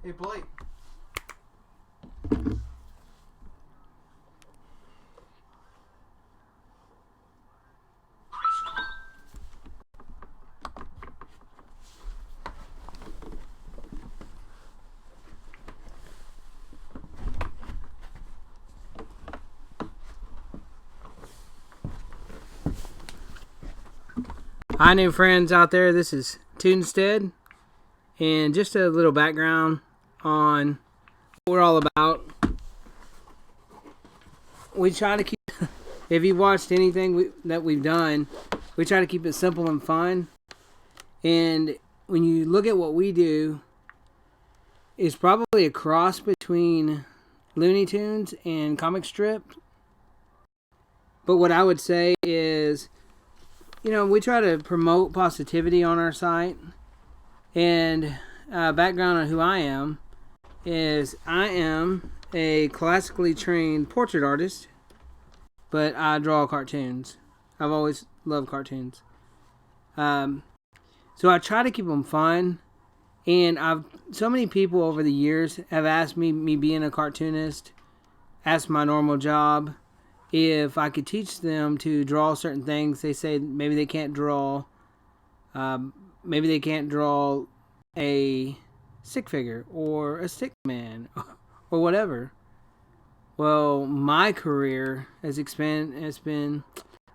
Hey, Blake. Hi, new friends out there. This is Toonstead, and just a little background on what we're all about. We try to keep, if you've watched anything that we've done, we try to keep it simple and fun. And when you look at what we do, it's probably a cross between Looney Tunes and comic strip. But what I would say is, we try to promote positivity on our site. And background on who I am is I am a classically trained portrait artist, but I draw cartoons. I've always loved cartoons. So I try to keep them fun. And so many people over the years have asked me being a cartoonist, asked my normal job, if I could teach them to draw certain things. They say maybe they can't draw, maybe they can't draw a stick figure or a stick man or whatever. Well, my career has expanded. It's been,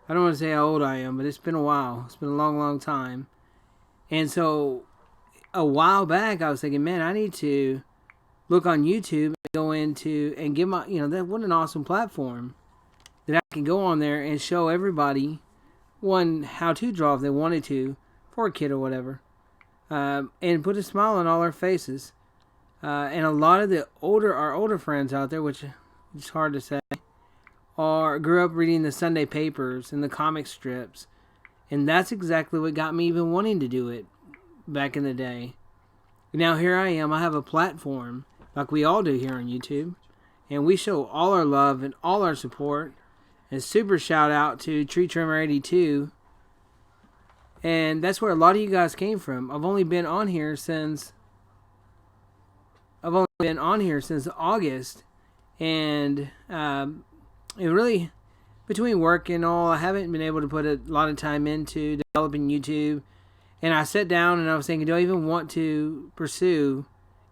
I don't want to say how old I am, but it's been a while. It's been a long, long time. And so a while back, I was thinking, man, I need to look on YouTube and go into and give my, what an awesome platform. That I can go on there and show everybody, one, how to draw if they wanted to, for a kid or whatever, and put a smile on all our faces. And a lot of our older friends out there, which is hard to say, grew up reading the Sunday papers and the comic strips, and that's exactly what got me even wanting to do it back in the day. Now here I am. I have a platform like we all do here on YouTube, and we show all our love and all our support. And super shout out to Tree Trimmer 82. And that's where a lot of you guys came from. I've only been on here since August. And it really, between work and all, I haven't been able to put a lot of time into developing YouTube. And I sat down and I was thinking, do I even want to pursue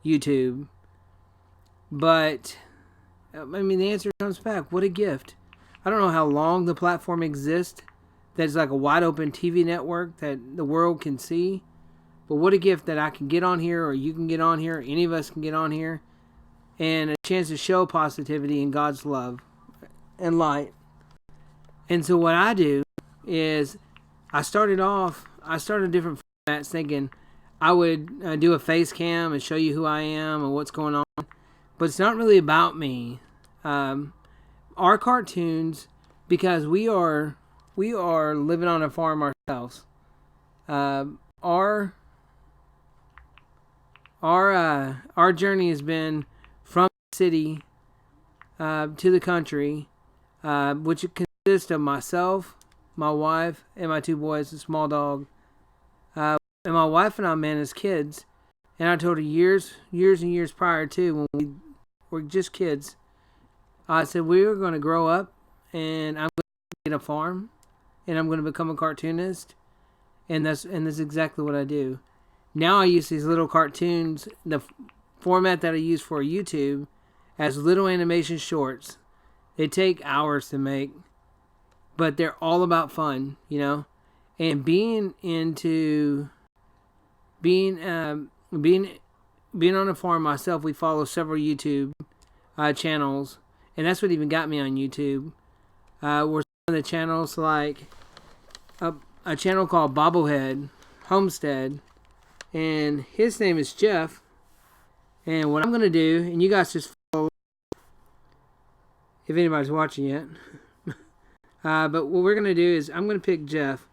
YouTube? But, the answer comes back. What a gift. I don't know how long the platform exists. That's like a wide open TV network that the world can see. But what a gift that I can get on here, or you can get on here, or any of us can get on here, and a chance to show positivity and God's love and light. And so what I do is I started different formats thinking I would do a face cam and show you who I am and what's going on. But it's not really about me. Our cartoons, because we are living on a farm ourselves. Our journey has been from the city to the country, which consists of myself, my wife, and my two boys, a small dog. And my wife and I, man, as kids, and I told her years and years prior to, when we were just kids, I said we were going to grow up, and I'm going to get a farm, and I'm going to become a cartoonist, and that's exactly what I do. Now I use these little cartoons, the format that I use for YouTube, as little animation shorts. They take hours to make, but they're all about fun, And being on a farm myself, we follow several YouTube channels. And that's what even got me on YouTube. Were some of the channels like a channel called Bobblehead Homestead. And his name is Jeff. And what I'm going to do, and you guys just follow if anybody's watching yet. But what we're going to do is I'm going to pick Jeff.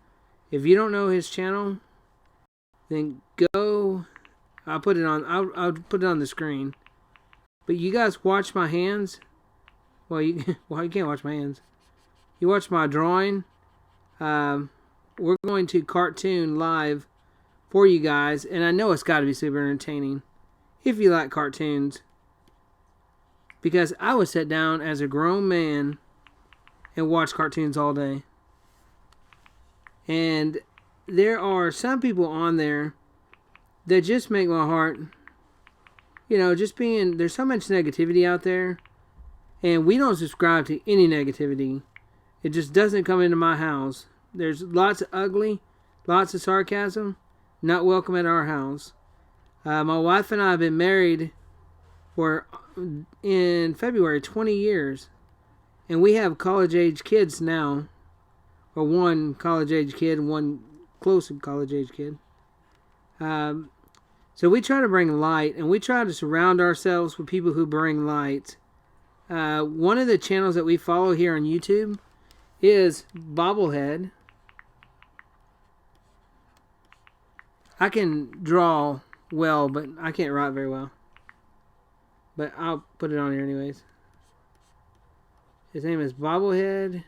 If you don't know his channel, then go. I'll put it on the screen. But you guys watch my hands. Well, you can't watch my hands. You watch my drawing. We're going to cartoon live for you guys, and I know it's got to be super entertaining. if you like cartoons. Because I would sit down as a grown man and watch cartoons all day. And there are some people on there that just make my heart, there's so much negativity out there. And we don't subscribe to any negativity. It just doesn't come into my house. There's lots of ugly, lots of sarcasm, not welcome at our house. My wife and I have been married for, in February, 20 years. And we have college-age kids now. Or one college-age kid and one close to college-age kid. So we try to bring light, and we try to surround ourselves with people who bring light. One of the channels that we follow here on YouTube is Bobblehead. I can draw well, but I can't write very well. But I'll put it on here anyways. His name is Bobblehead.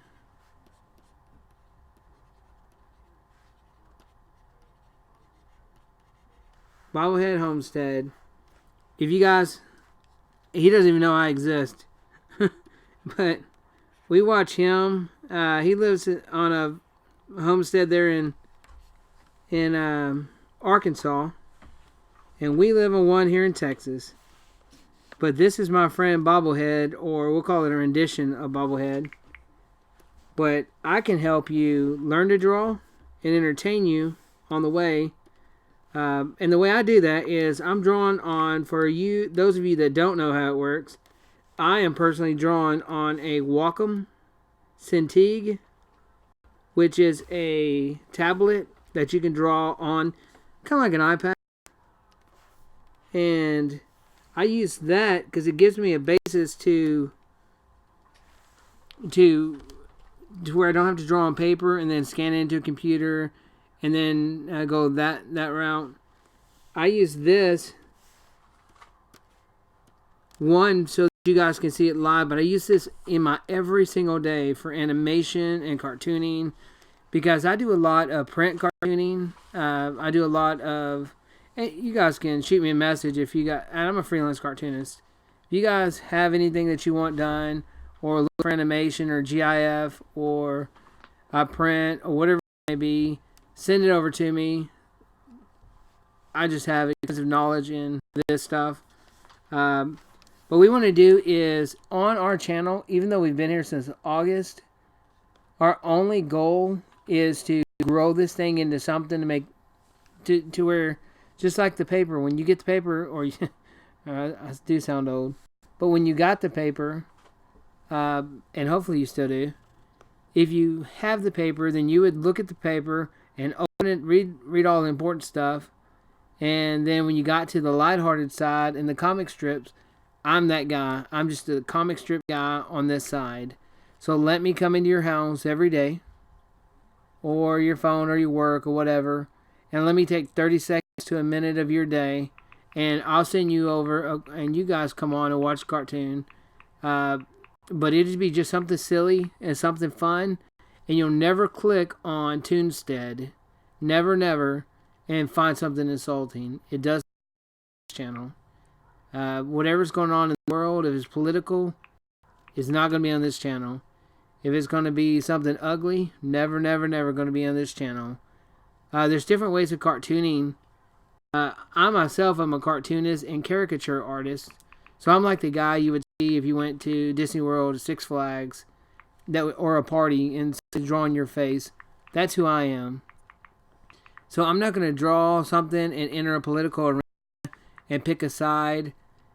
Bobblehead Homestead. If you guys... He doesn't even know I exist. But we watch him. He lives on a homestead there in Arkansas. And we live on one here in Texas. But this is my friend Bobblehead, or we'll call it a rendition of Bobblehead. But I can help you learn to draw and entertain you on the way. And the way I do that is I'm drawing on, for you, those of you that don't know how it works, I am personally drawing on a Wacom Cintiq, which is a tablet that you can draw on, kind of like an iPad. And I use that because it gives me a basis to where I don't have to draw on paper and then scan it into a computer and then go that route. I use this one so that you guys can see it live, but I use this in my every single day for animation and cartooning, because I do a lot of print cartooning. I do a lot of, and you guys can shoot me a message if you got, and I'm a freelance cartoonist. If you guys have anything that you want done, or look for animation or GIF or print or whatever it may be, send it over to me. I just have extensive knowledge in this stuff. What we want to do is, on our channel, even though we've been here since August, our only goal is to grow this thing into something to make, to where, just like the paper, when you get the paper, or I do sound old, but when you got the paper, and hopefully you still do, if you have the paper, then you would look at the paper and open it, read all the important stuff, and then when you got to the lighthearted side and the comic strips, I'm that guy. I'm just a comic strip guy on this side. So let me come into your house every day, or your phone, or your work, or whatever, and let me take 30 seconds to a minute of your day, and I'll send you over, and you guys come on and watch a cartoon. But it'd be just something silly and something fun, and you'll never click on Toonstead, never, and find something insulting. It does channel. Whatever's going on in the world, if it's political, it's not going to be on this channel. If it's going to be something ugly, never going to be on this channel. There's different ways of cartooning. I myself am a cartoonist and caricature artist. So I'm like the guy you would see if you went to Disney World or Six Flags, or a party, and drawing your face. That's who I am. So I'm not going to draw something and enter a political arena and pick a side,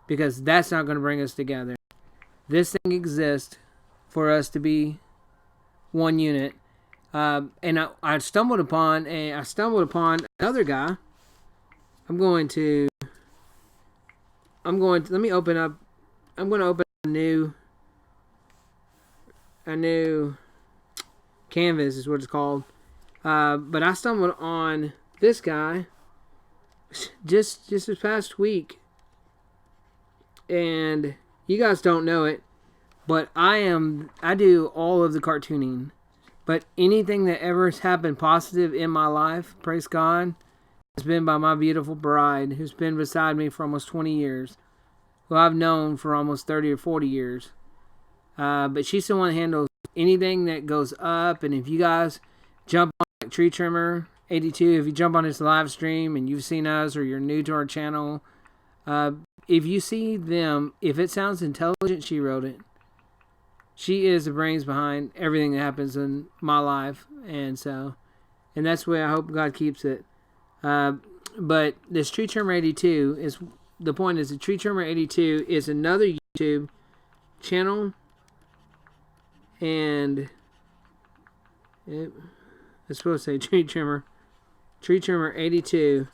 because that's not going to bring us together. This thing exists for us to be one unit. And I stumbled upon another guy. I'm going to let me open up. I'm going to open a new canvas is what it's called. But I stumbled on this guy just this past week, and you guys don't know it, but I do all of the cartooning. But anything that ever has happened positive in my life, praise God, has been by my beautiful bride, who's been beside me for almost 20 years, who I've known for almost 30 or 40 years. But she's the one that handles anything that goes up. And if you guys jump on like Tree Trimmer 82, if you jump on this live stream and you've seen us or you're new to our channel, if you see them, if it sounds intelligent, she wrote it. She is the brains behind everything that happens in my life. And that's the way I hope God keeps it. But this Tree Trimmer 82 is, the point is, the Tree Trimmer 82 is another YouTube channel. And it's supposed to say Tree Trimmer 82.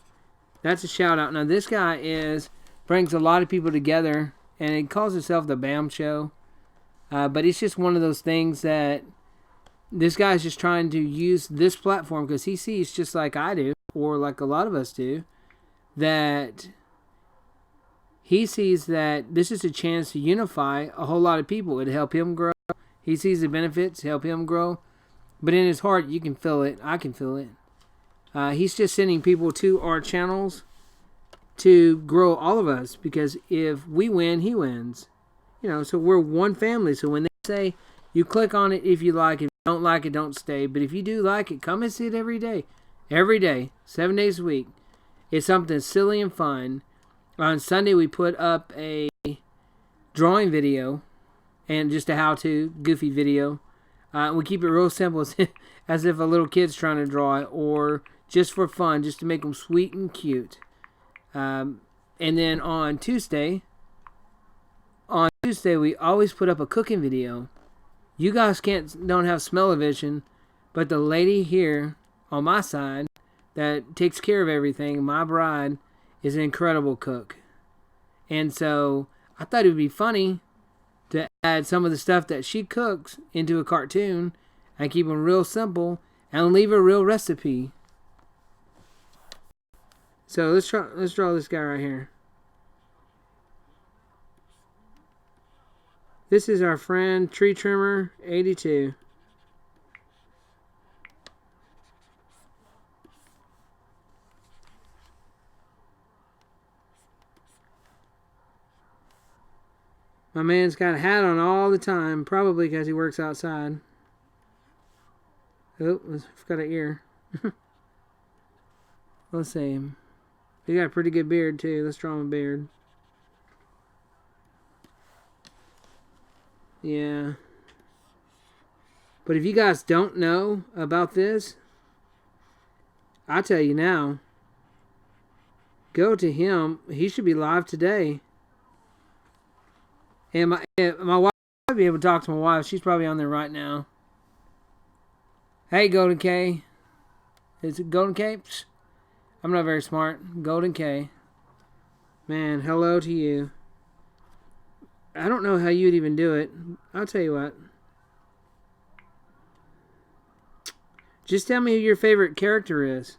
That's a shout out. Now this guy brings a lot of people together, and he calls himself the BAM Show. But it's just one of those things that this guy's just trying to use this platform because he sees, just like I do, or like a lot of us do, that he sees that this is a chance to unify a whole lot of people. It'll help him grow. He sees the benefits, help him grow. But in his heart, you can feel it. I can feel it. He's just sending people to our channels to grow all of us. Because if we win, he wins. You know, so we're one family. So when they say, you click on it if you like it. If you don't like it, don't stay. But if you do like it, come and see it every day. Every day. 7 days a week. It's something silly and fun. On Sunday, we put up a drawing video. And just a how-to, goofy video. We keep it real simple, as if a little kid's trying to draw it, or just for fun, just to make them sweet and cute. And then on Tuesday, we always put up a cooking video. You guys don't have smell-o-vision, but the lady here on my side that takes care of everything, my bride, is an incredible cook. And so I thought it would be funny to add some of the stuff that she cooks into a cartoon and keep them real simple and leave a real recipe. So let's draw this guy right here. This is our friend Tree Trimmer 82. My man's got a hat on all the time, probably because he works outside. Oh, I've got an ear. Let's see. He got a pretty good beard, too. Let's draw him a beard. Yeah. But if you guys don't know about this, I'll tell you now. Go to him. He should be live today. And my wife, I'll be able to talk to my wife. She's probably on there right now. Hey, Golden K. Is it Golden K? Psst. I'm not very smart. Golden K. Man, hello to you. I don't know how you'd even do it. I'll tell you what. Just tell me who your favorite character is.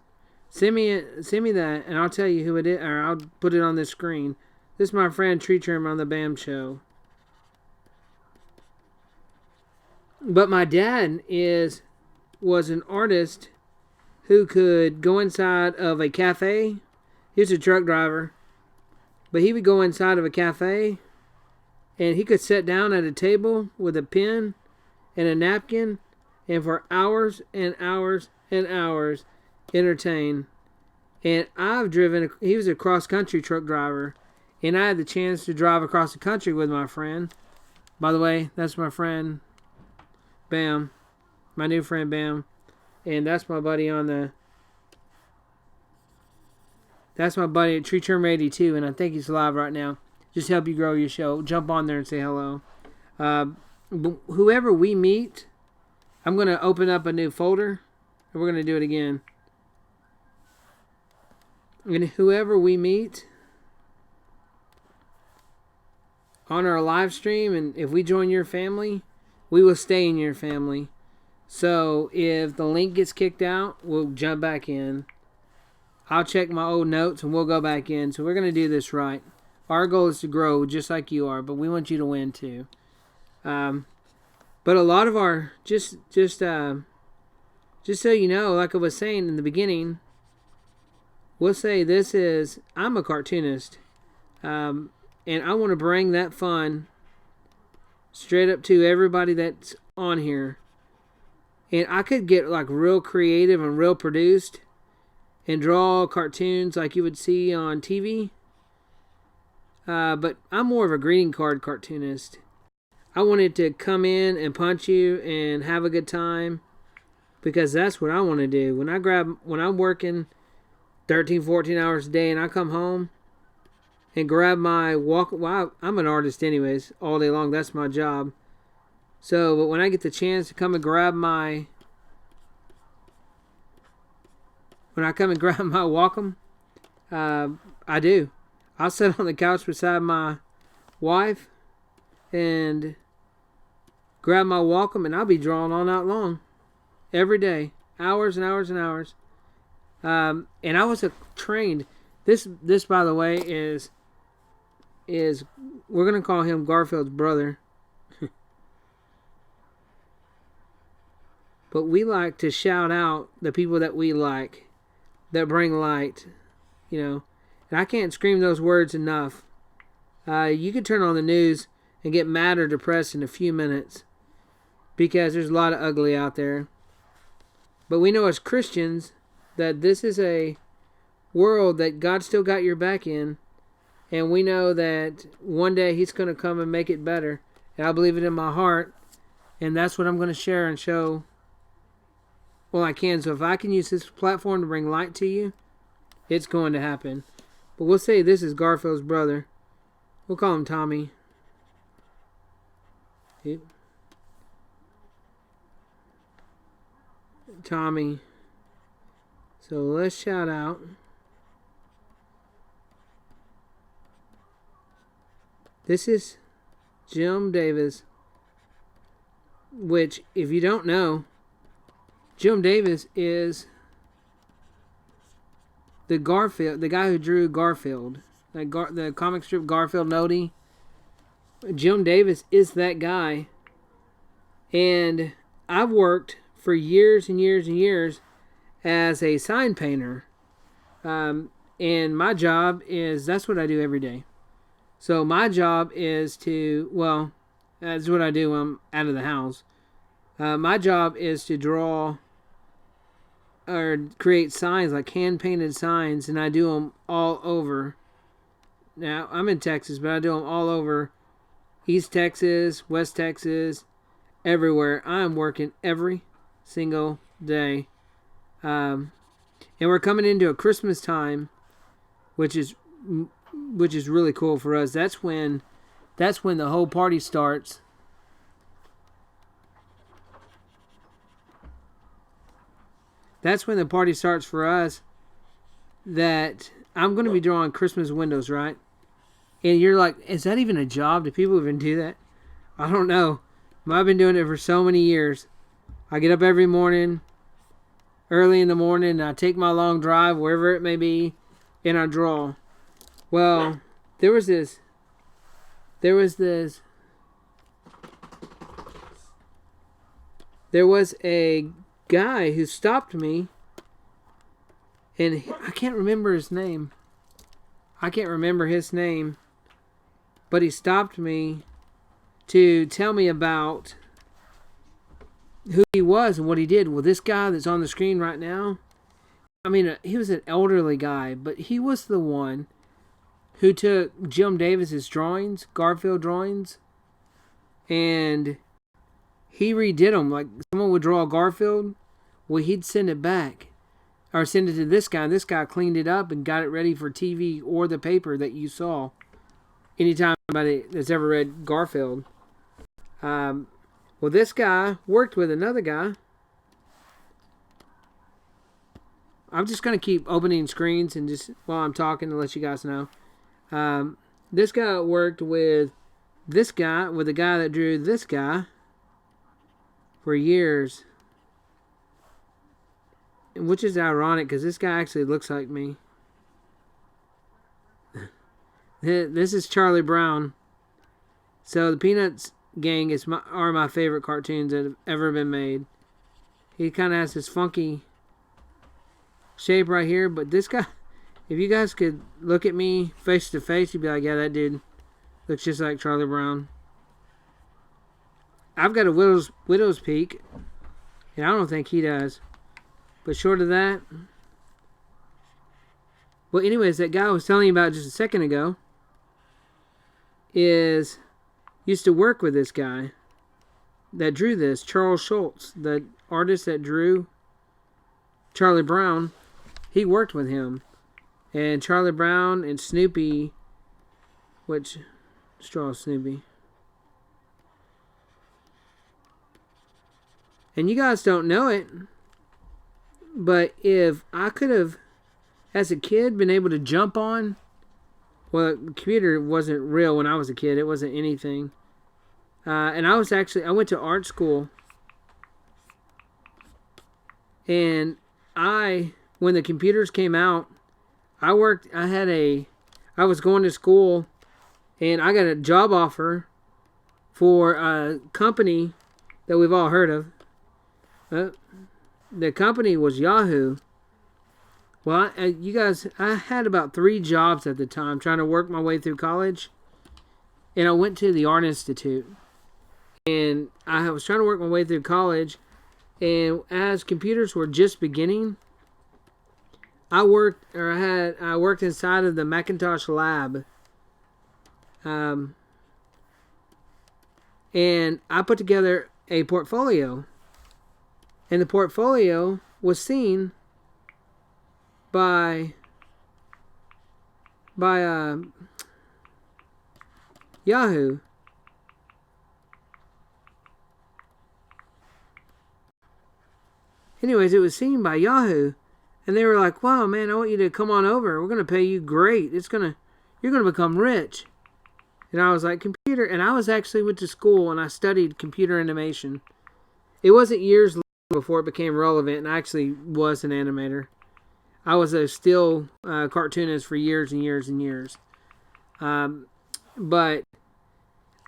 Send me that, and I'll tell you who it is, or I'll put it on this screen. This is my friend Tree Trimmer on the BAM Show. But my dad was an artist who could go inside of a cafe. He was a truck driver. But he would go inside of a cafe and he could sit down at a table with a pen and a napkin and for hours and hours and hours entertain. And he was a cross-country truck driver. And I had the chance to drive across the country with my friend. By the way, that's my friend Bam, my new friend Bam, and that's my buddy that's my buddy at Tree Trimmer 82, and I think he's live right now. Just help you grow your show. Jump on there and say hello. Whoever we meet, I'm going to open up a new folder, and we're going to do it again. And whoever we meet on our live stream, and if we join your family, we will stay in your family. So if the link gets kicked out, we'll jump back in. I'll check my old notes and we'll go back in. So we're going to do this right. Our goal is to grow just like you are, but we want you to win too. But a lot of our, just so you know, like I was saying in the beginning, we'll say this is, I'm a cartoonist, and I want to bring that fun straight up to everybody that's on here. And I could get like real creative and real produced and draw cartoons like you would see on TV. But I'm more of a greeting card cartoonist. I wanted to come in and punch you and have a good time, because that's what I want to do. When I'm working 13, 14 hours a day and I come home and grab my walk. Well, I'm an artist anyways, all day long. That's my job. So, but when I get the chance to come and grab my, Wacom, I do. I'll sit on the couch beside my wife and grab my Wacom, and I'll be drawing all night long, every day, hours and hours and hours. And I was trained. This by the way is we're gonna call him Garfield's brother. But we like to shout out the people that we like, that bring light, And I can't scream those words enough. You can turn on the news and get mad or depressed in a few minutes, because there's a lot of ugly out there. But we know as Christians that this is a world that God still got your back in, and we know that one day He's going to come and make it better. And I believe it in my heart, and that's what I'm going to share and show. Well, I can. So if I can use this platform to bring light to you, it's going to happen. But we'll say this is Garfield's brother. We'll call him Tommy. Tommy. So let's shout out. This is Jim Davis, which, if you don't know, Jim Davis is the guy who drew Garfield, the comic strip Garfield Noddy. Jim Davis is that guy, and I've worked for years and years and years as a sign painter, and my job is, that's what I do every day. So my job is to, that's what I do when I'm out of the house. My job is to draw or create signs, like hand-painted signs, and I do them all over. Now, I'm in Texas, but I do them all over East Texas, West Texas, everywhere. I'm working every single day. And we're coming into a Christmas time, which is really cool for us. That's when the whole party starts. That's when the party starts for us. That I'm going to be drawing Christmas windows, right? And you're like, is that even a job? Do people even do that? I don't know. I've been doing it for so many years. I get up every morning, early in the morning, and I take my long drive, wherever it may be, and I draw. Well, there was a guy who stopped me, and I can't remember his name. But he stopped me to tell me about who he was and what he did. Well, this guy that's on the screen right now, I mean, he was an elderly guy, but he was the one who took Jim Davis's drawings, Garfield drawings, and he redid them. Like, someone would draw a Garfield, well, he'd send it back, or send it to this guy, and this guy cleaned it up and got it ready for TV or the paper that you saw. Anytime anybody that's ever read Garfield. Well, this guy worked with another guy. I'm just going to keep opening screens and just while I'm talking to let you guys know. This guy worked with this guy, with the guy that drew this guy, for years. Which is ironic, because this guy actually looks like me. This is Charlie Brown. So the Peanuts gang are my favorite cartoons that have ever been made. He kind of has this funky shape right here, but this guy, if you guys could look at me face to face, you'd be like, yeah, that dude looks just like Charlie Brown. I've got a widow's peak, and I don't think he does. But short of that... Well, anyways, that guy I was telling you about just a second ago used to work with this guy that drew this, Charles Schultz, the artist that drew Charlie Brown. He worked with him. And Charlie Brown and Snoopy, which straw Snoopy? And you guys don't know it, but if I could have, as a kid, been able to jump on, well, the computer wasn't real when I was a kid. It wasn't anything. And I went to art school. And when the computers came out, I was going to school, and I got a job offer for a company that we've all heard of. The company was Yahoo. Well, I had about 3 jobs at the time trying to work my way through college. And I went to the Art Institute. And I was trying to work my way through college. And as computers were just beginning, I worked inside of the Macintosh lab. And I put together a portfolio. And the portfolio was seen by Yahoo. Anyways, it was seen by Yahoo, and they were like, "Wow, man, I want you to come on over. We're gonna pay you great. You're gonna become rich." And I was like, "Computer," and I went to school and I studied computer animation. It wasn't years before it became relevant, and I actually was an animator. I was a still cartoonist for years and years and years. But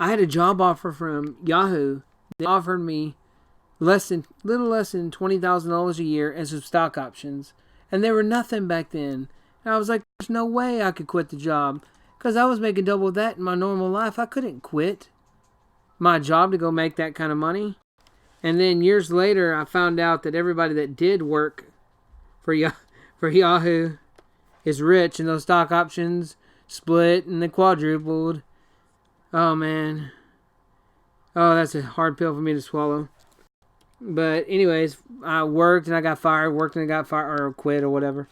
I had a job offer from Yahoo. They offered me little less than $20,000 a year and some stock options. And they were nothing back then. And I was like, there's no way I could quit the job. Because I was making double that in my normal life. I couldn't quit my job to go make that kind of money. And then years later, I found out that everybody that did work for Yahoo is rich, and those stock options split and they quadrupled. Oh, man. Oh, that's a hard pill for me to swallow. But anyways, I worked and I got fired, or quit or whatever.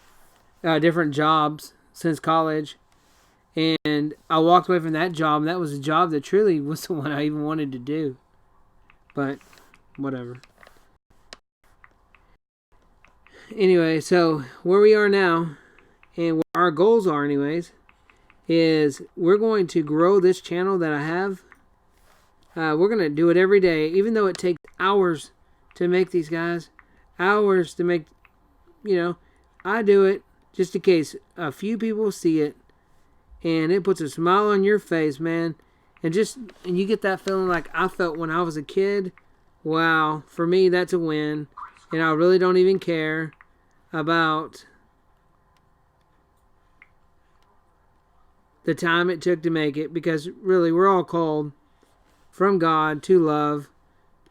Different jobs since college. And I walked away from that job, and that was a job that truly was the one I even wanted to do. But whatever. Anyway, so where we are now, and what our goals are anyways, is we're going to grow this channel that I have. We're going to do it every day, even though it takes hours to make these guys. Hours to make, I do it just in case a few people see it, and it puts a smile on your face, man. And you get that feeling like I felt when I was a kid. Wow, for me, that's a win. And I really don't even care about the time it took to make it, because really we're all called from God to love,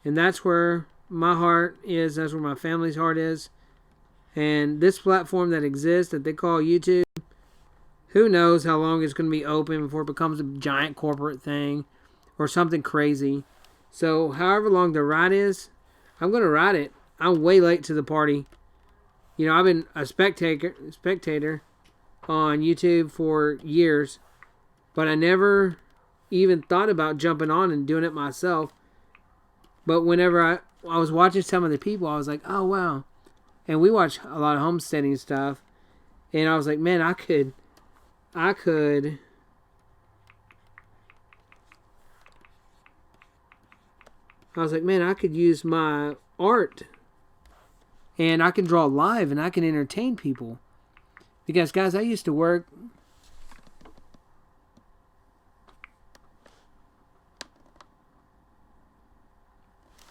and that's where my heart is. That's where my family's heart is. And this platform that exists that they call YouTube, who knows how long it's going to be open before it becomes a giant corporate thing or something crazy. So however long the ride is, I'm going to ride it. I'm way late to the party. I've been a spectator on YouTube for years, but I never even thought about jumping on and doing it myself. But whenever I was watching some of the people, I was like, oh, wow. And we watch a lot of homesteading stuff. And I was like, man, I could use my art, and I can draw live, and I can entertain people. Because, guys, I used to work.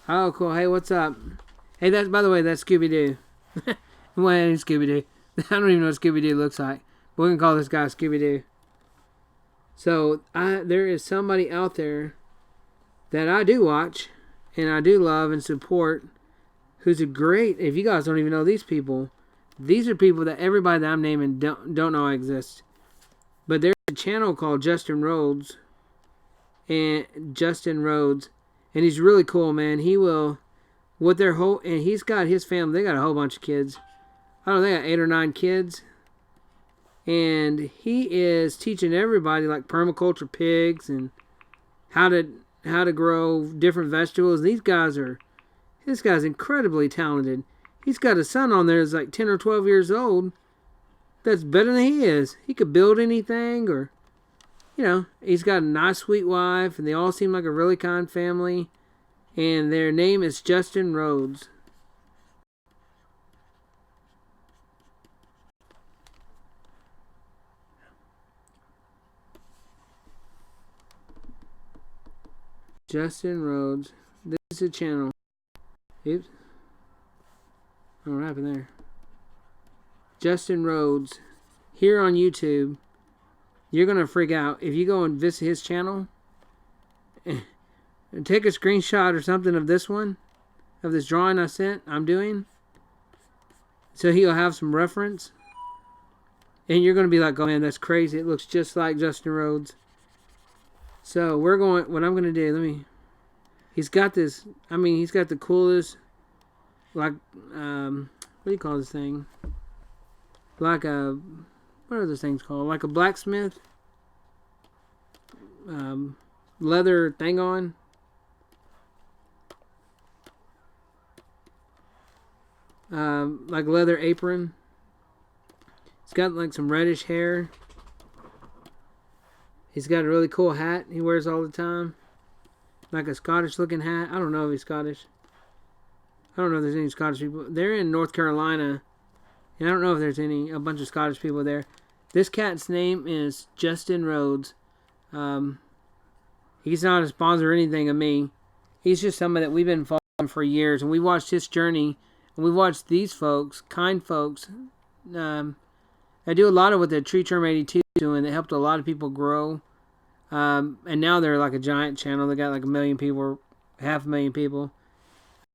Oh, cool. Hey, what's up? Hey, by the way, that's Scooby-Doo. Well, Scooby-Doo. I don't even know what Scooby-Doo looks like. We're going to call this guy Scooby-Doo. So there is somebody out there that I do watch and I do love and support, who's a great, if you guys don't even know these people, these are people that everybody that I'm naming don't know exist. But there's a channel called Justin Rhodes, and he's really cool, man. He will, with their whole, and he's got his family, they got a whole bunch of kids. I don't know, they got 8 or 9 kids. And he is teaching everybody like permaculture pigs and how to grow different vegetables. This guy's incredibly talented. He's got a son on there that's like 10 or 12 years old that's better than he is. He could build anything, or, you know, he's got a nice, sweet wife, and they all seem like a really kind family. And their name is Justin Rhodes. Justin Rhodes. This is a channel. Oops. Oh, what happened there? Justin Rhodes. Here on YouTube. You're going to freak out. If you go and visit his channel, and take a screenshot or something of this one, of this drawing I'm doing, so he'll have some reference. And you're going to be like, oh man, that's crazy. It looks just like Justin Rhodes. So what I'm going to do, he's got this, he's got the coolest, like, what do you call this thing? Like a, what are those things called? Like a blacksmith, leather thing on. Like leather apron. He's got like some reddish hair. He's got a really cool hat he wears all the time. Like a Scottish looking hat. I don't know if he's Scottish. I don't know if there's any Scottish people. They're in North Carolina. And I don't know if there's a bunch of Scottish people there. This cat's name is Justin Rhodes. He's not a sponsor or anything of me. He's just somebody that we've been following for years. And we watched his journey. And we watched these folks, kind folks. I do a lot of what the Tree Term 82 is doing. That helped a lot of people grow. And now they're like a giant channel. They got like 1 million people, or 500,000 people.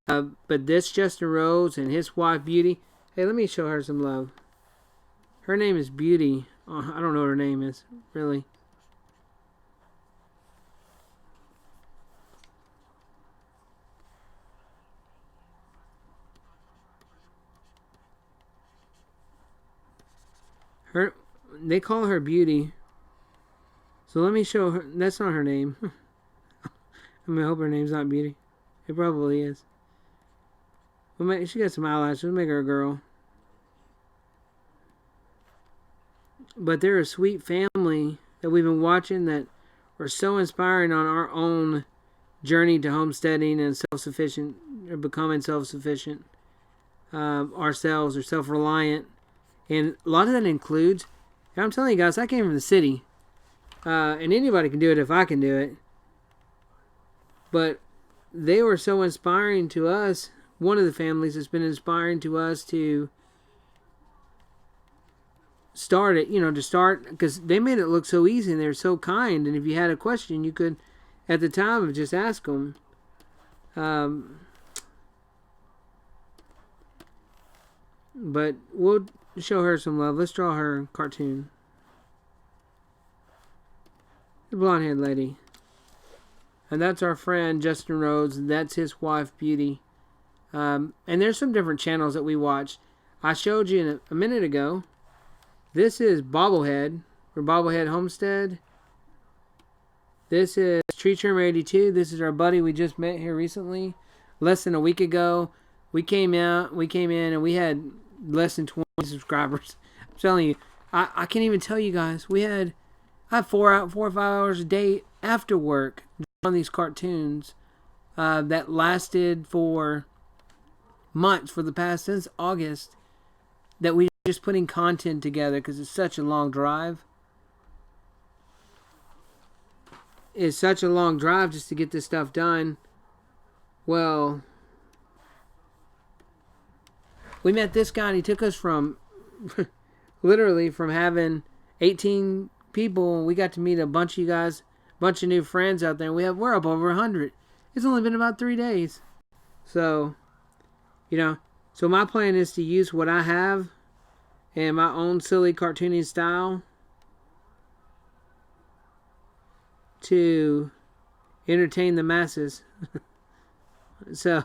But this Justin Rhodes and his wife Beauty. Hey, let me show her some love. Her name is Beauty. Oh, I don't know what her name is, really. They call her Beauty. So let me show her. That's not her name. I hope her name's not Beauty. It probably is. She got some eyelashes. We'll make her a girl. But they're a sweet family that we've been watching that are so inspiring on our own journey to homesteading and self-sufficient, or becoming self-sufficient ourselves, or self-reliant. And a lot of that includes, and I'm telling you guys, I came from the city. And anybody can do it if I can do it. But they were so inspiring to us. One of the families has been inspiring to us to start it, because they made it look so easy and they're so kind. And if you had a question, you could, at the time, just ask them. But we'll show her some love. Let's draw her cartoon. The blonde-haired lady. And that's our friend Justin Rhodes. That's his wife Beauty. And there's some different channels that we watch. I showed you a minute ago. This is Bobblehead, or Bobblehead Homestead. This is Tree Term 82. This is our buddy we just met here recently. Less than a week ago. We came in, and we had less than 20 subscribers. I'm telling you, I can't even tell you guys. I had 4 or 5 hours a day after work on these cartoons that lasted for months, for the past, since August, that we just putting content together because it's such a long drive. It's such a long drive just to get this stuff done. Well, we met this guy and he took us from literally from having 18 people, and we got to meet a bunch of you guys, a bunch of new friends out there. We're up over 100. It's only been about 3 days. So, so my plan is to use what I have and my own silly cartooning style to entertain the masses. So,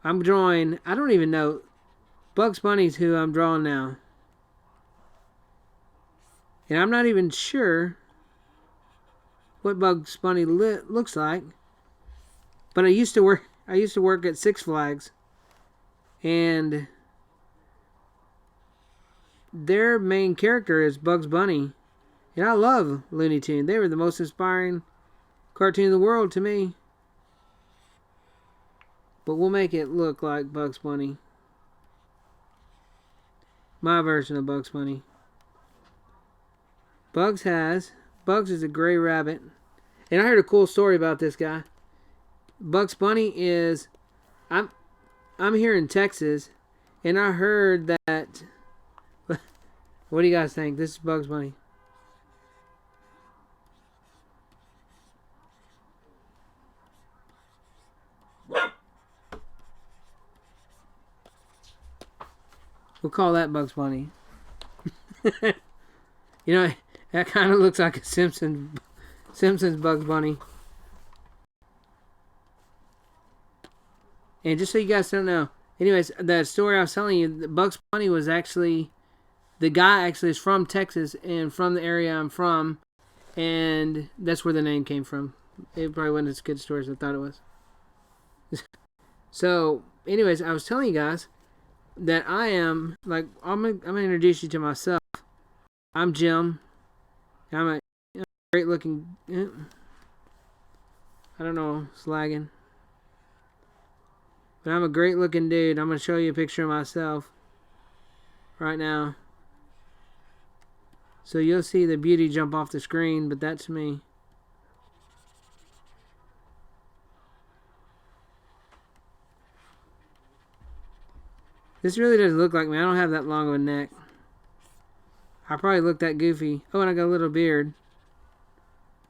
I'm drawing, I don't even know, Bugs Bunny's who I'm drawing now. And I'm not even sure what Bugs Bunny looks like. But I used to work at Six Flags, and their main character is Bugs Bunny. And I love Looney Tunes. They were the most inspiring cartoon in the world to me. But we'll make it look like Bugs Bunny. My version of Bugs Bunny. Bugs is a gray rabbit. And I heard a cool story about this guy. Bugs Bunny is, I'm here in Texas, and I heard that, what do you guys think? This is Bugs Bunny. We'll call that Bugs Bunny. That kind of looks like a Simpsons Bugs Bunny. And just so you guys don't know, anyways, the story I was telling you, Bugs Bunny was actually, the guy actually is from Texas and from the area I'm from, and that's where the name came from. It probably wasn't as good a story as I thought it was. So, anyways, I was telling you guys that I am, like, I'm gonna introduce you to myself. I'm Jim. I'm a great looking, I don't know, it's lagging. But I'm a great looking dude. I'm going to show you a picture of myself right now. So you'll see the beauty jump off the screen, but that's me. This really doesn't look like me. I don't have that long of a neck. I probably look that goofy. Oh, and I got a little beard.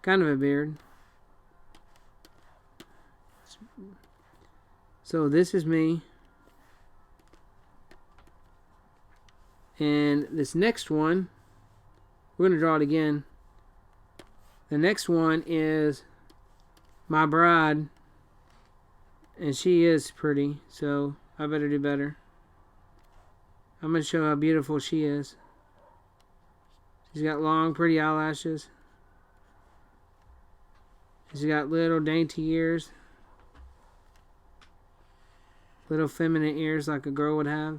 Kind of a beard. So this is me. And this next one, we're going to draw it again. The next one is my bride. And she is pretty, so I better do better. I'm going to show how beautiful she is. She's got long, pretty eyelashes. She's got little dainty ears. Little feminine ears like a girl would have.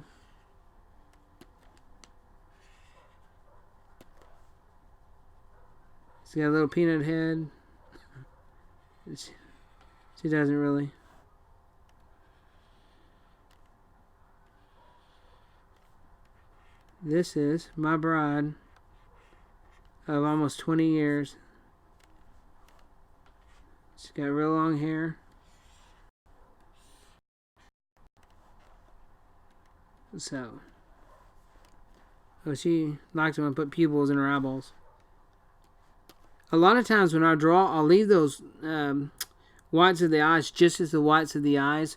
She's got a little peanut head. She doesn't really. This is my bride of almost 20 years. She's got real long hair. So, she likes when I put pupils in her eyeballs. A lot of times when I draw, I'll leave those whites of the eyes just as the whites of the eyes,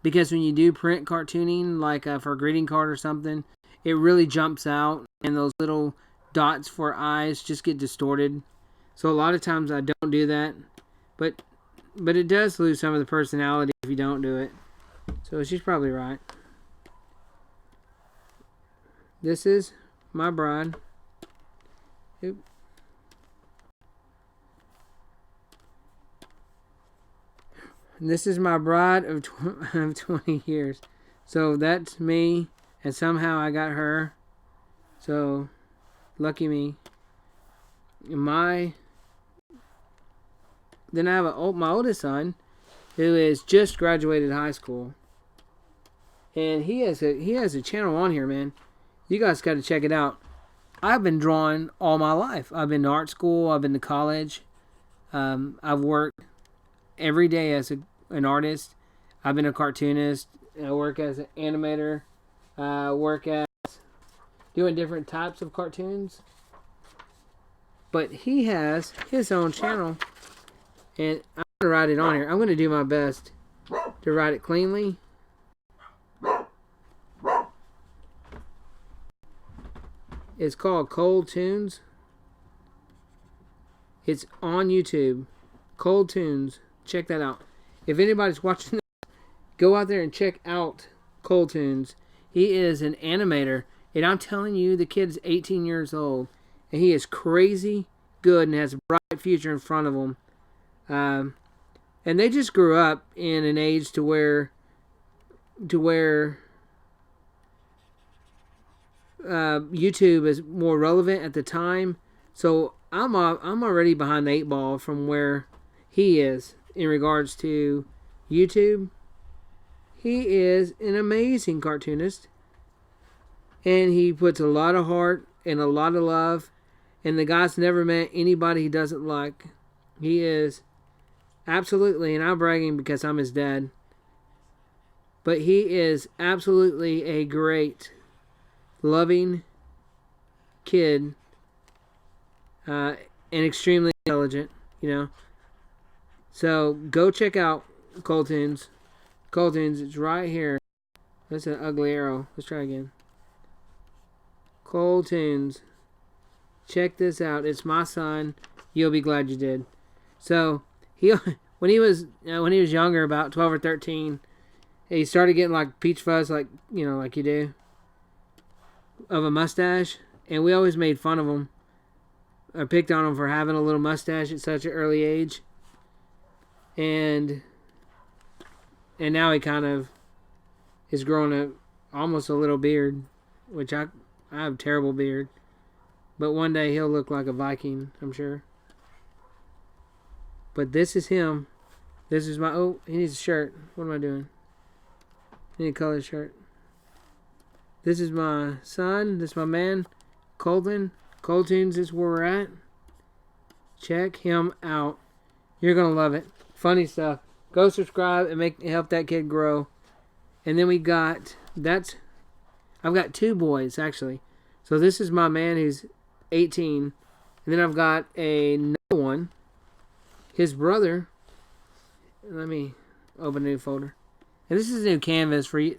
because when you do print cartooning, like for a greeting card or something, it really jumps out, and those little dots for eyes just get distorted. So a lot of times I don't do that, but it does lose some of the personality if you don't do it. So she's probably right. This is my bride. Oop. And this is my bride of 20 years. So that's me, and somehow I got her. So, lucky me. Then I have my oldest son, who is just graduated high school. And he has a channel on here, man. You guys got to check it out. I've been drawing all my life. I've been to art school. I've been to college. I've worked every day as an artist. I've been a cartoonist. I work as an animator. Work as doing different types of cartoons. But he has his own channel, and I'm going to write it on here. I'm going to do my best to write it cleanly. It's called Cold Tunes. It's on YouTube. Cold Tunes. Check that out. If anybody's watching this, go out there and check out Cold Tunes. He is an animator. And I'm telling you, the kid's 18 years old. And he is crazy good and has a bright future in front of him. And they just grew up in an age to where YouTube is more relevant at the time. So I'm already behind the 8 ball from where he is in regards to YouTube. He is an amazing cartoonist. And he puts a lot of heart and a lot of love. And the guy's never met anybody he doesn't like. He is absolutely, and I'm bragging because I'm his dad, but he is absolutely a great, loving kid, and extremely intelligent, you know. So go check out Cold Tunes. Cold Tunes, it's right here. That's an ugly arrow. Let's try again. Cold Tunes. Check this out. It's my son. You'll be glad you did. So when he was younger, about 12 or 13, he started getting like peach fuzz, like you do, of a mustache, and we always made fun of him. I picked on him for having a little mustache at such an early age, and now he kind of is growing almost a little beard, which I have a terrible beard. But one day he'll look like a Viking, I'm sure. But this is him. This is my... Oh, he needs a shirt. What am I doing? I need a colored shirt. This is my son. This is my man, Colton. Cold Tunes is where we're at. Check him out. You're going to love it. Funny stuff. Go subscribe and help that kid grow. And then we got... I've got 2 boys, actually. So this is my man who's 18. And then I've got another one. His brother. Let me open a new folder. And this is a new canvas for you,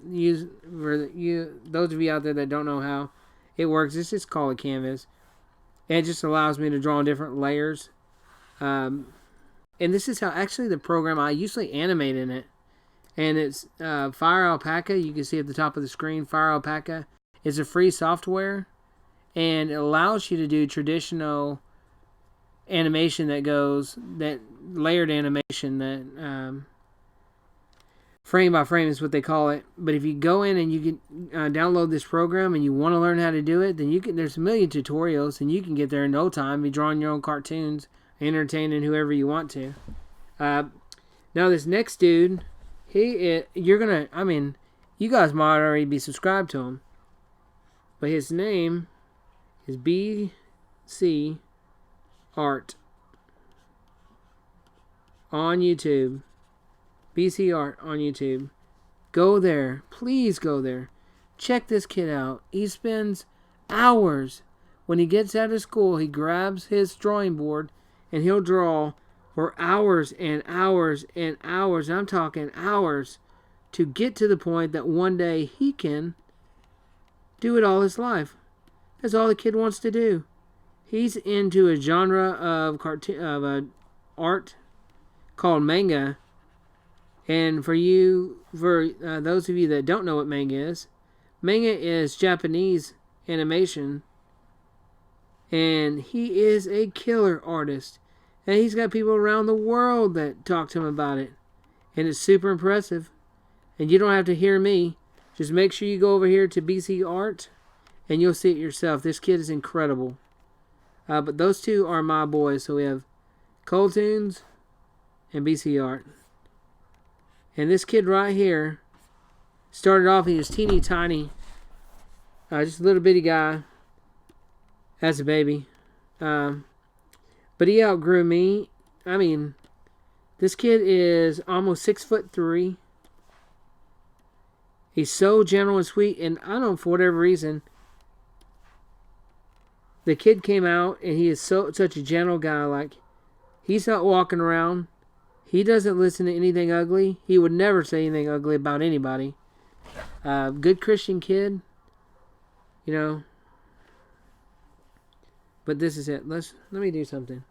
those of you out there that don't know how it works. This is called a canvas. And it just allows me to draw on different layers. And this is how actually the program I usually animate in it. And it's Fire Alpaca. You can see at the top of the screen, Fire Alpaca. It's a free software. And it allows you to do traditional animation that layered animation that frame by frame is what they call it. But if you go in and you can download this program and you want to learn how to do it, then there's a million tutorials and you can get there in no time. Be drawing your own cartoons, entertaining whoever you want to. Now this next dude, you guys might already be subscribed to him, but his name is BC Art on YouTube. BC Art on YouTube. Go there. Please go there. Check this kid out. He spends hours. When he gets out of school, he grabs his drawing board and he'll draw for hours and hours and hours. I'm talking hours to get to the point that one day he can do it all his life. That's all the kid wants to do. He's into a genre of art called manga. And for those of you that don't know what manga is Japanese animation. And he is a killer artist. And he's got people around the world that talk to him about it. And it's super impressive. And you don't have to hear me. Just make sure you go over here to BC Art and you'll see it yourself. This kid is incredible. But those 2 are my boys. So we have Cold Tunes and BC Art. And this kid right here started off, he was teeny tiny. Just a little bitty guy as a baby. But he outgrew me. I mean, this kid is almost 6'3". He's so gentle and sweet. And I don't know, for whatever reason, the kid came out, and he is such a gentle guy. Like, he's not walking around. He doesn't listen to anything ugly. He would never say anything ugly about anybody. Good Christian kid, you know. But this is it. Let me do something.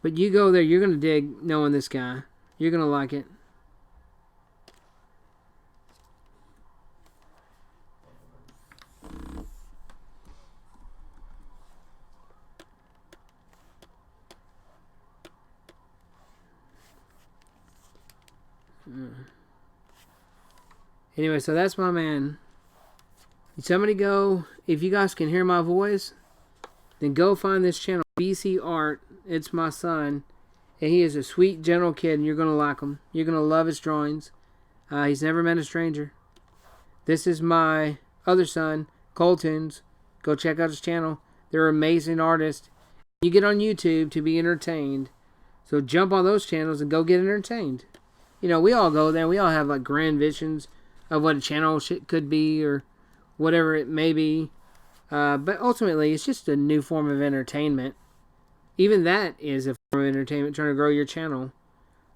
But you go there, you're gonna dig knowing this guy. You're gonna like it. Anyway, so that's my man. Somebody go, if you guys can hear my voice, then go find this channel, BC Art. It's my son, and he is a sweet, gentle kid, and you're going to like him. You're going to love his drawings. He's never met a stranger. This is my other son, Colton's. Go check out his channel. They're amazing artists. You get on YouTube to be entertained, so jump on those channels and go get entertained. You know, we all go there. We all have like grand visions of what a channel could be or whatever it may be. But ultimately, it's just a new form of entertainment. Even that is a form of entertainment, trying to grow your channel.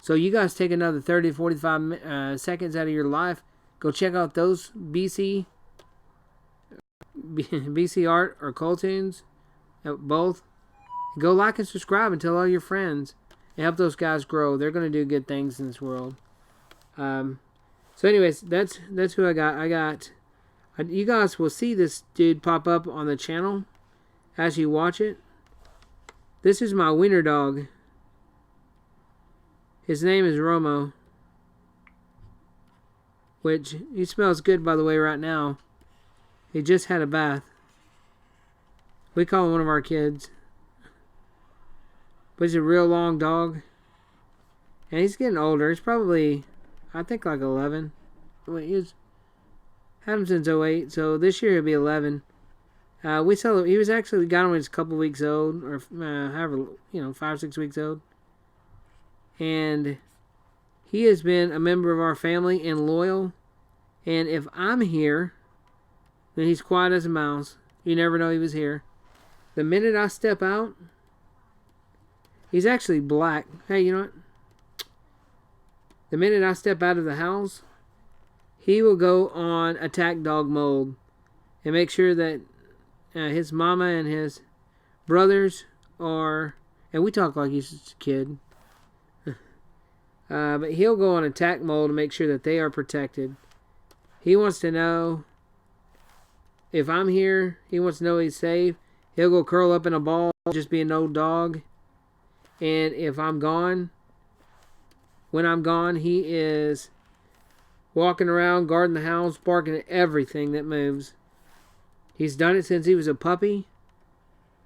So you guys take another 30 to 45 seconds out of your life. Go check out those BC Art or Coltoons, both. Go like and subscribe and tell all your friends. And help those guys grow. They're going to do good things in this world. So anyways, that's who I got. You guys will see this dude pop up on the channel as you watch it. This is my wiener dog. His name is Romo. Which, he smells good, by the way, right now. He just had a bath. We call him one of our kids. But he's a real long dog. And he's getting older. He's probably, I think, like 11. Wait, had him since 08, so this year he'll be 11. He was actually, got him when he was a couple weeks old, or however, 5 or 6 weeks old. And he has been a member of our family and loyal. And if I'm here, then he's quiet as a mouse. You never know he was here. The minute I step out, he's actually black. Hey, you know what? The minute I step out of the house, he will go on attack dog mode and make sure that his mama and his brothers are, and we talk like he's just a kid, but he'll go on attack mode to make sure that they are protected. He wants to know if I'm here. He wants to know he's safe. He'll go curl up in a ball, just be an old dog. And if I'm gone, when I'm gone, he is walking around, guarding the house, barking at everything that moves. He's done it since he was a puppy.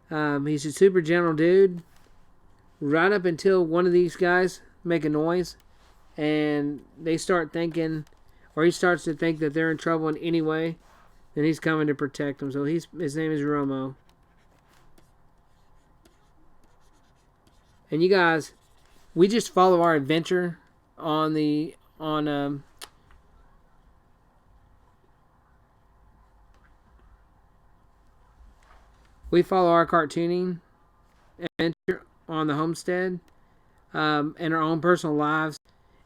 He's a super gentle dude. Right up until one of these guys make a noise, and they start thinking, or he starts to think that they're in trouble in any way, then he's coming to protect them. So his name is Romo. And you guys, we just follow our adventure we follow our cartooning adventure on the homestead, and our own personal lives.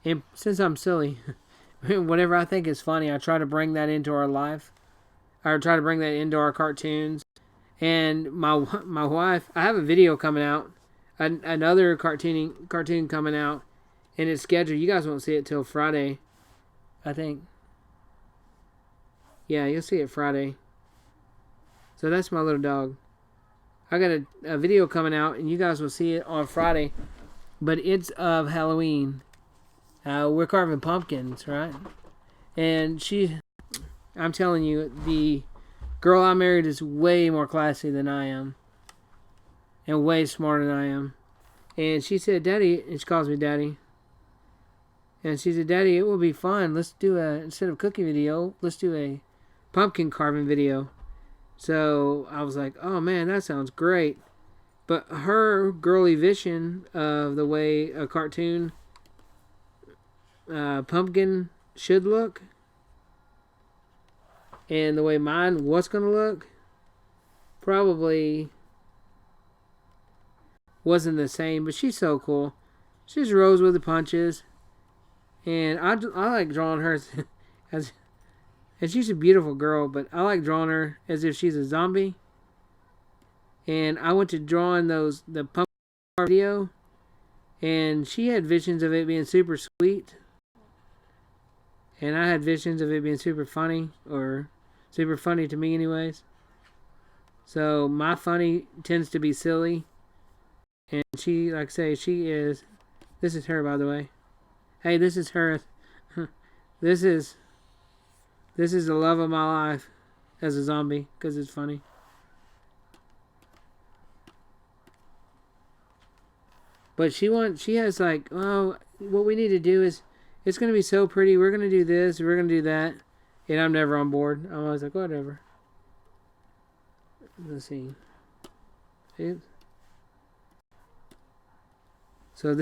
And since I'm silly, whatever I think is funny, I try to bring that into our life. I try to bring that into our cartoons. And my wife, I have a video coming out, another cartoon coming out, and it's scheduled. You guys won't see it till Friday, I think. Yeah, you'll see it Friday. So that's my little dog. I got a video coming out, and you guys will see it on Friday. But it's of Halloween. We're carving pumpkins, right? And I'm telling you, the girl I married is way more classy than I am. And way smarter than I am. And she said, Daddy, and she calls me Daddy. And she said, Daddy, it will be fun. Let's do instead of cooking video, let's do a pumpkin carving video. So I was like, oh man, that sounds great. But her girly vision of the way a cartoon pumpkin should look and the way mine was going to look probably wasn't the same, but she's so cool. She's rolls with the punches, and I like drawing her as and she's a beautiful girl, but I like drawing her as if she's a zombie. And I went to drawing the pumpkin video, and she had visions of it being super sweet, and I had visions of it being super funny, or super funny to me anyways. So my funny tends to be silly, and she, like I say, she is, this is her, by the way. Hey, this is her. This is the love of my life as a zombie, because it's funny. But she has like, oh, what we need to do is, it's going to be so pretty, we're going to do this, we're going to do that. And I'm never on board. I'm always like, whatever. Let's see. Oops. So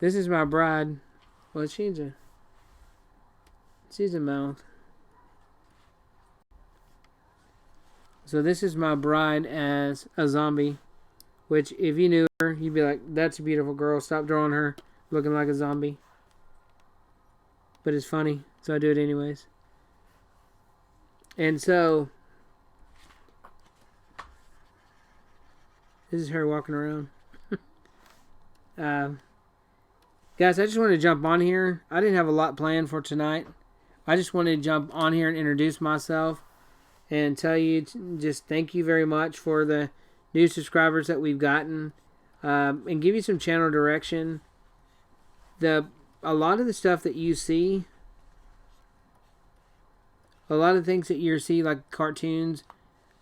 this is my bride. Well, she's a mouth. So this is my bride as a zombie, which if you knew her, you'd be like, that's a beautiful girl. Stop drawing her looking like a zombie. But it's funny, so I do it anyways. And so this is her walking around. Guys, I just wanted to jump on here. I didn't have a lot planned for tonight. I just wanted to jump on here and introduce myself and tell you just thank you very much for the new subscribers that we've gotten, and give you some channel direction. A lot of the stuff that you see, a lot of things that you see, like cartoons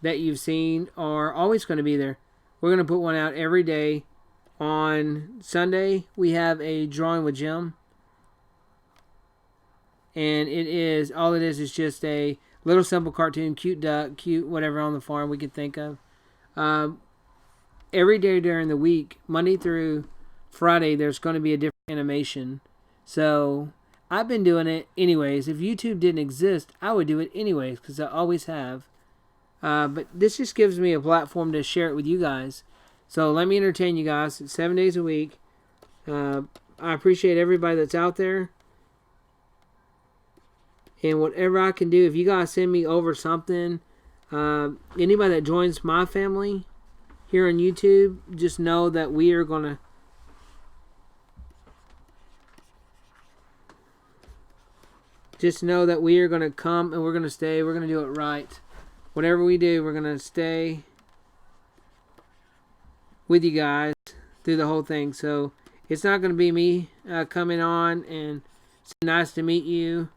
that you've seen, are always going to be there. We're going to put one out every day. On Sunday, we have a drawing with Jim. And all it is just a little simple cartoon, cute duck, cute whatever on the farm we could think of. Every day during the week, Monday through Friday, there's going to be a different animation. So I've been doing it anyways. If YouTube didn't exist, I would do it anyways, because I always have. But this just gives me a platform to share it with you guys. So let me entertain you guys. It's 7 days a week. I appreciate everybody that's out there. And whatever I can do, if you guys send me over something, anybody that joins my family here on YouTube, just know that we are going to come and we're going to stay. We're going to do it right. Whatever we do, we're going to stay with you guys through the whole thing. So it's not going to be me coming on and saying nice to meet you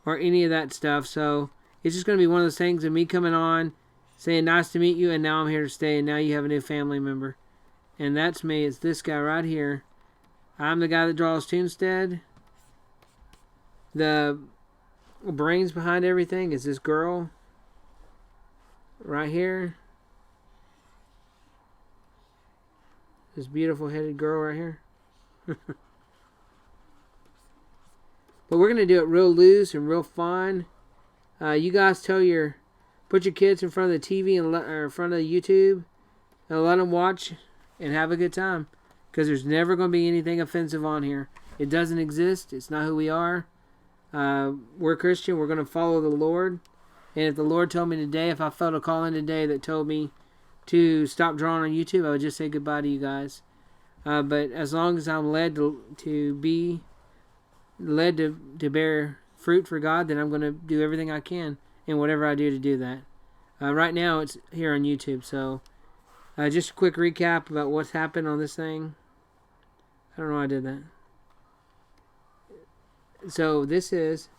or any of that stuff. So it's just going to be one of those things of me coming on, saying nice to meet you, and now I'm here to stay, and now you have a new family member. And that's me. It's this guy right here. I'm the guy that draws Toonstead. The brains behind everything is this girl right here. This beautiful headed girl right here. But we're going to do it real loose and real fun. You guys put your kids in front of the TV or in front of the YouTube and let them watch and have a good time. Because there's never going to be anything offensive on here. It doesn't exist. It's not who we are. We're Christian. We're going to follow the Lord. And if the Lord told me today, if I felt a call in today that told me to stop drawing on YouTube, I would just say goodbye to you guys. But as long as I'm led to be led to bear fruit for God, then I'm going to do everything I can and whatever I do to do that. Right now, it's here on YouTube. So just a quick recap about what's happened on this thing. I don't know why I did that. So this is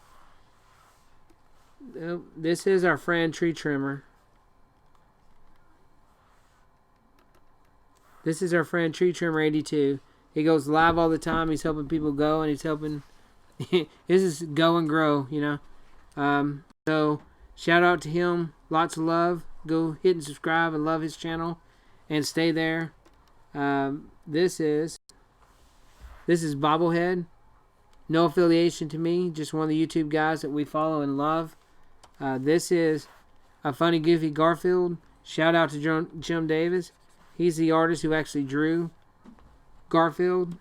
our friend Tree Trimmer. This is our friend Tree Trimmer 82. He goes live all the time. He's helping people go, and he's helping. This is go and grow, you know. So shout out to him. Lots of love. Go hit and subscribe and love his channel, and stay there. this is Bobblehead. No affiliation to me, just one of the YouTube guys that we follow and love. This is a funny, goofy Garfield. Shout out to Jim Davis. He's the artist who actually drew Garfield.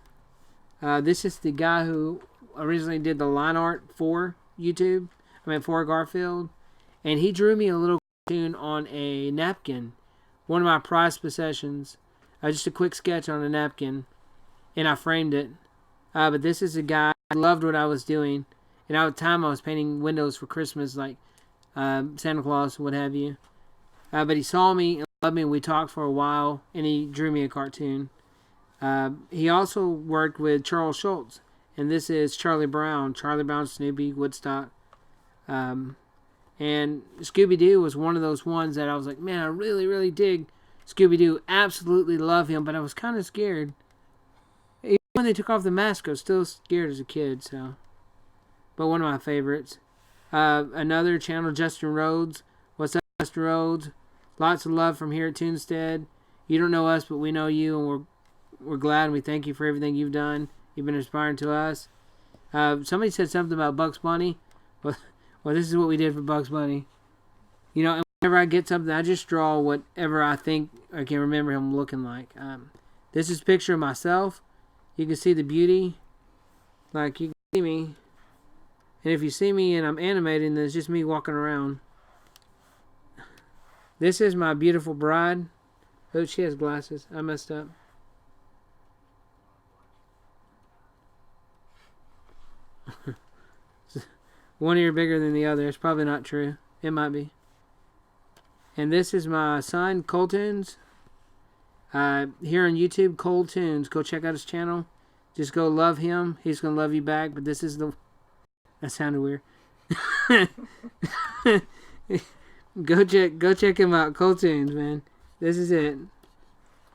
This is the guy who originally did the line art for YouTube. For Garfield. And he drew me a little cartoon on a napkin. One of my prized possessions. Just a quick sketch on a napkin. And I framed it. But this is a guy who loved what I was doing. And at the time I was painting windows for Christmas, like Santa Claus, what have you. But he saw me and loved me, and we talked for a while, and he drew me a cartoon. He also worked with Charles Schultz, and this is Charlie Brown, Snoopy, Woodstock. And Scooby-Doo was one of those ones that I was like, man, I really, really dig Scooby-Doo. Absolutely love him, but I was kind of scared. Even when they took off the mask, I was still scared as a kid, so. But one of my favorites. Another channel, Justin Rhodes. What's up, Justin Rhodes? Lots of love from here at Toonstead. You don't know us, but we know you, and we're glad, and we thank you for everything you've done. You've been inspiring to us. Somebody said something about Bugs Bunny. Well, this is what we did for Bugs Bunny. And whenever I get something, I just draw whatever I think I can remember him looking like. This is a picture of myself. You can see the beauty. Like, you can see me. And if you see me and I'm animating, then it's just me walking around. This is my beautiful bride. Oh, she has glasses. I messed up. One ear bigger than the other. It's probably not true. It might be. And this is my son, Coltoons. Here on YouTube, Coltoons. Go check out his channel. Just go love him. He's going to love you back. But this is the... That sounded weird. Go check him out. Coltoons, man. This is it.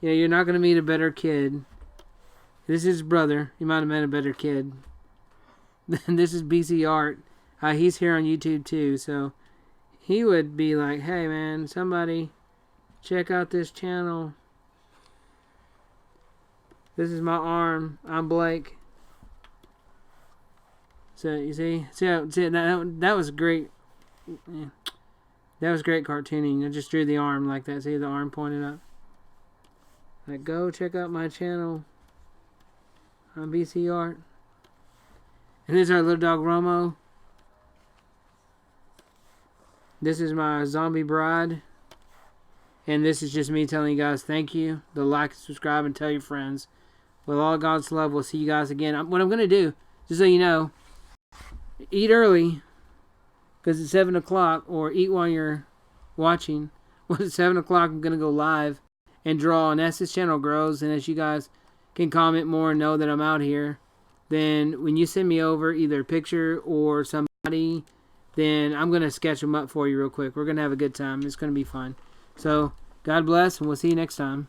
You're not going to meet a better kid. This is his brother. You might have met a better kid. This is BC Art. He's here on YouTube too, so he would be like, hey man, somebody check out this channel. This is my arm. I'm Blake. So you see that was great. That was great cartooning. I just drew the arm like that. See the arm pointed up. Like, go check out my channel on BC Art. And this is our little dog Romo. This is my zombie bride. And this is just me telling you guys thank you. The like and subscribe and tell your friends. With all God's love, we'll see you guys again. What I'm going to do, just so you know, eat early because it's 7 o'clock, or eat while you're watching. Well, at 7 o'clock, I'm going to go live and draw. And as this channel grows, and as you guys can comment more and know that I'm out here, then when you send me over either a picture or somebody, then I'm going to sketch them up for you real quick. We're going to have a good time. It's going to be fun. So, God bless, and we'll see you next time.